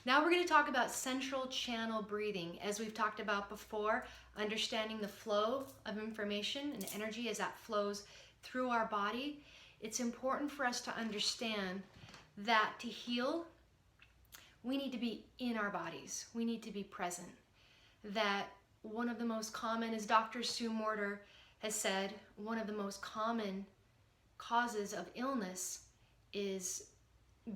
Now we're going to talk about central channel breathing. As we've talked about before, understanding the flow of information and energy as that flows through our body. It's important for us to understand that to heal, we need to be in our bodies. We need to be present. That one of the most common, as Dr. Sue Morter has said, one of the most common causes of illness is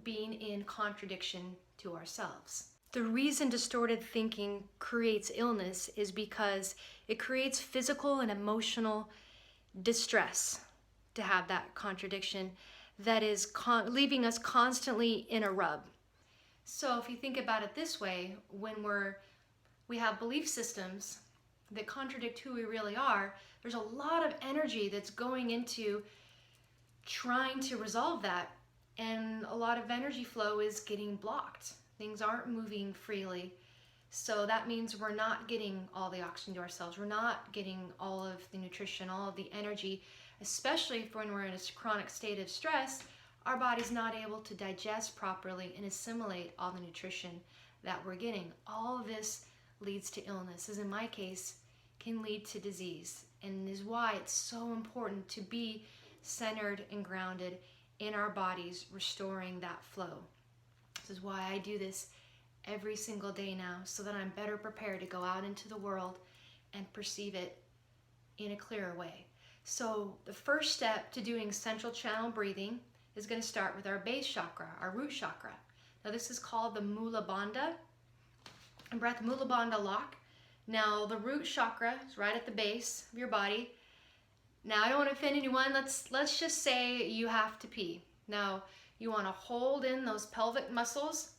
being in contradiction to ourselves. The reason distorted thinking creates illness is because it creates physical and emotional distress to have that contradiction that is leaving us constantly in a rub. So if you think about it this way, when we have belief systems that contradict who we really are, there's a lot of energy that's going into trying to resolve that, and a lot of energy flow is getting blocked. Things aren't moving freely. So that means we're not getting all the oxygen to ourselves. We're not getting all of the nutrition, all of the energy, especially when we're in a chronic state of stress. Our body's not able to digest properly and assimilate all the nutrition that we're getting. All of this leads to illness, as in my case, can lead to disease, and is why it's so important to be centered and grounded in our bodies, restoring that flow. This is why I do this every single day now, so that I'm better prepared to go out into the world and perceive it in a clearer way. So the first step to doing central channel breathing is going to start with our base chakra, our root chakra. Now this is called the Mula Bandha breath, Mula Bandha lock. Now the root chakra is right at the base of your body. Now I don't want to offend anyone. Let's just say you have to pee. Now you want to hold in those pelvic muscles.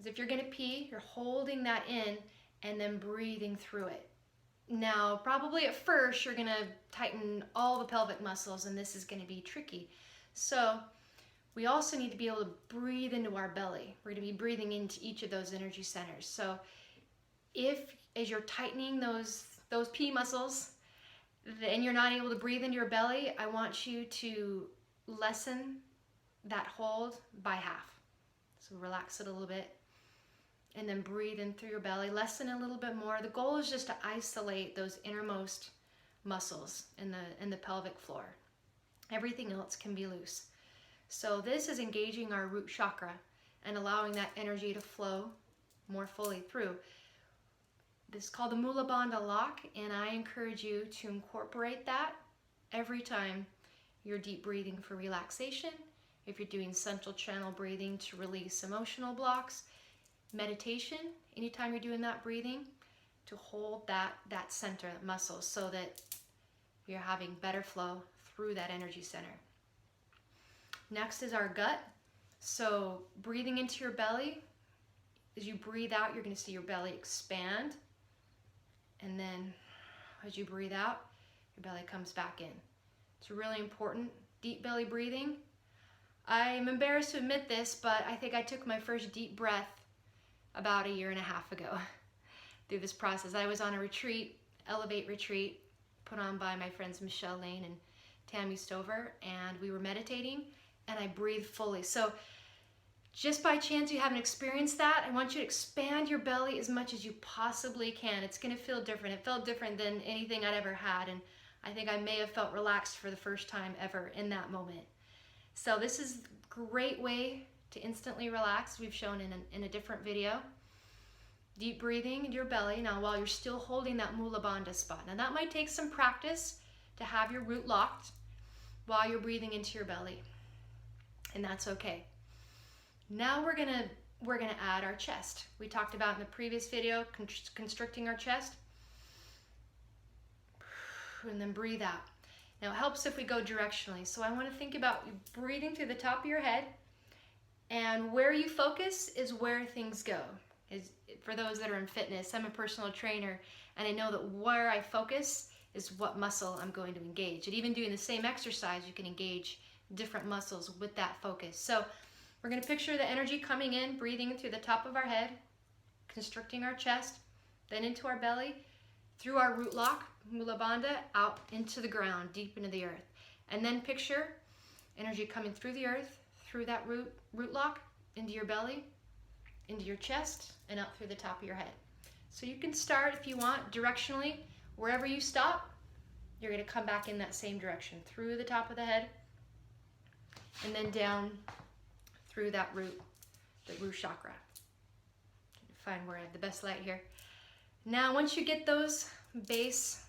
As if you're going to pee, you're holding that in and then breathing through it. Now, probably at first, you're going to tighten all the pelvic muscles, and this is going to be tricky. So we also need to be able to breathe into our belly. We're going to be breathing into each of those energy centers. So if, as you're tightening those pee muscles, and you're not able to breathe into your belly, I want you to lessen that hold by half. So relax it a little bit. And then breathe in through your belly, lessen a little bit more. The goal is just to isolate those innermost muscles in the pelvic floor. Everything else can be loose. So this is engaging our root chakra and allowing that energy to flow more fully through. This is called the Mula Bandha lock, and I encourage you to incorporate that every time you're deep breathing for relaxation, if you're doing central channel breathing to release emotional blocks, meditation, anytime you're doing that breathing, to hold that center, that muscle, so that you're having better flow through that energy center. Next is our gut. So breathing into your belly, as you breathe out, you're going to see your belly expand. And then as you breathe out, your belly comes back in. It's really important. Deep belly breathing. I'm embarrassed to admit this, but I think I took my first deep breath about 1.5 years ago through this process. I was on a retreat, Elevate retreat, put on by my friends Michelle Lane and Tammy Stover, and we were meditating, and I breathed fully. So just by chance you haven't experienced that, I want you to expand your belly as much as you possibly can. It's going to feel different. It felt different than anything I'd ever had, and I think I may have felt relaxed for the first time ever in that moment. So this is a great way to instantly relax. We've shown in a different video. Deep breathing into your belly. Now while you're still holding that Mula Bandha spot. Now that might take some practice to have your root locked while you're breathing into your belly. And that's okay. Now we're gonna add our chest. We talked about in the previous video, constricting our chest. And then breathe out. Now it helps if we go directionally. So I want to think about you breathing through the top of your head, and where you focus is where things go. For those that are in fitness, I'm a personal trainer, and I know that where I focus is what muscle I'm going to engage. And even doing the same exercise, you can engage different muscles with that focus. So we're going to picture the energy coming in, breathing through the top of our head, constricting our chest, then into our belly, through our root lock, Mula Bandha, out into the ground, deep into the earth. And then picture energy coming through the earth, through that root lock, into your belly, into your chest and up through the top of your head. So you can start, if you want, directionally. Wherever you stop, you're going to come back in that same direction, through the top of the head, and then down through that root, the root chakra. Find where I have the best light here. Now, once you get those base,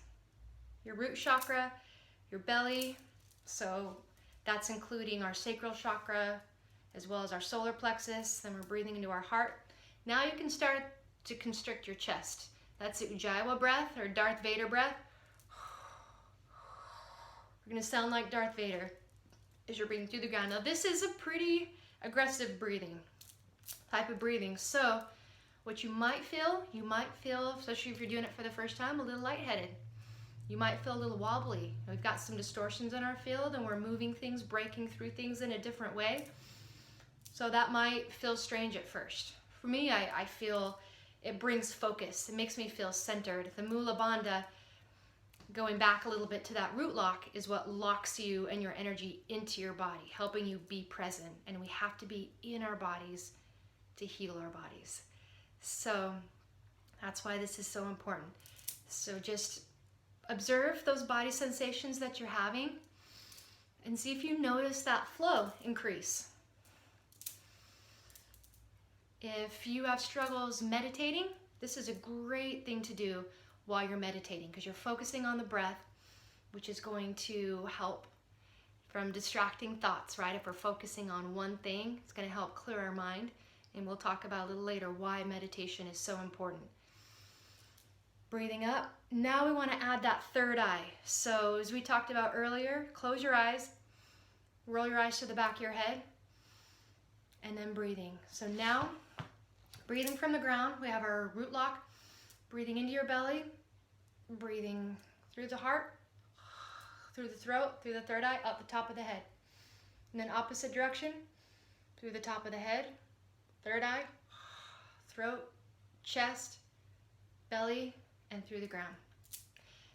your root chakra, your belly, so that's including our sacral chakra, as well as our solar plexus, then we're breathing into our heart. Now you can start to constrict your chest. That's the Ujjayi breath, or Darth Vader breath. We're gonna sound like Darth Vader as you're breathing through the ground. Now this is a pretty aggressive breathing, type of breathing. So what you might feel, especially if you're doing it for the first time, a little lightheaded. You might feel a little wobbly. We've got some distortions in our field and we're moving things, breaking through things in a different way. So that might feel strange at first. For me, I feel it brings focus. It makes me feel centered. The Mula Bandha, going back a little bit to that root lock, is what locks you and your energy into your body, helping you be present. And we have to be in our bodies to heal our bodies. So that's why this is so important. So just observe those body sensations that you're having and see if you notice that flow increase. If you have struggles meditating, this is a great thing to do while you're meditating, because you're focusing on the breath, which is going to help from distracting thoughts, right? If we're focusing on one thing, it's going to help clear our mind. And we'll talk about a little later why meditation is so important. Breathing up. Now we want to add that third eye. So as we talked about earlier, close your eyes, roll your eyes to the back of your head, and then breathing. So now, breathing from the ground, we have our root lock, breathing into your belly, breathing through the heart, through the throat, through the third eye, up the top of the head. And then opposite direction, through the top of the head, third eye, throat, chest, belly, and through the ground.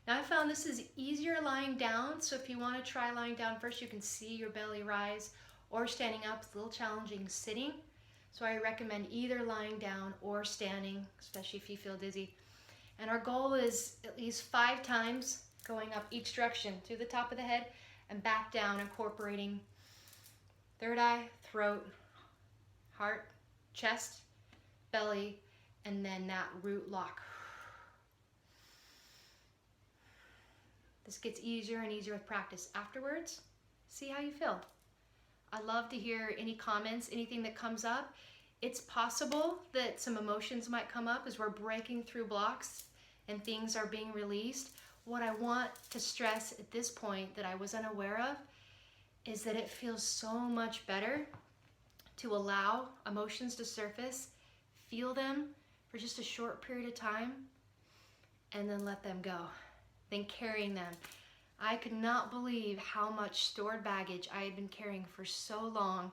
Now I found this is easier lying down, so if you want to try lying down first, you can see your belly rise, or standing up. It's a little challenging sitting, so I recommend either lying down or standing, especially if you feel dizzy. And our goal is at least 5 times going up each direction, through the top of the head and back down, incorporating third eye, throat, heart, chest, belly, and then that root lock. This gets easier and easier with practice. Afterwards, see how you feel. I love to hear any comments, anything that comes up. It's possible that some emotions might come up as we're breaking through blocks and things are being released. What I want to stress at this point that I was unaware of is that it feels so much better to allow emotions to surface, feel them for just a short period of time, and then let them go, than carrying them. I could not believe how much stored baggage I had been carrying for so long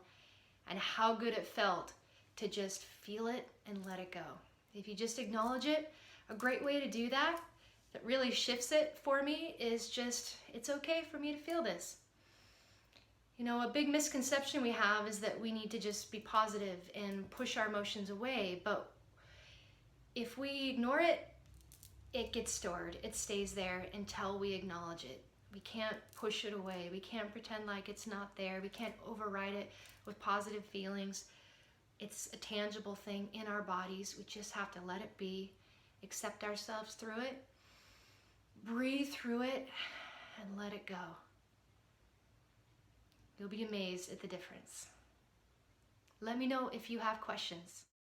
and how good it felt to just feel it and let it go. If you just acknowledge it, a great way to do that really shifts it for me is just, it's okay for me to feel this. You know, a big misconception we have is that we need to just be positive and push our emotions away, but if we ignore it, it gets stored. It stays there until we acknowledge it. We can't push it away. We can't pretend like it's not there. We can't override it with positive feelings. It's a tangible thing in our bodies. We just have to let it be, accept ourselves through it, breathe through it, and let it go. You'll be amazed at the difference. Let me know if you have questions.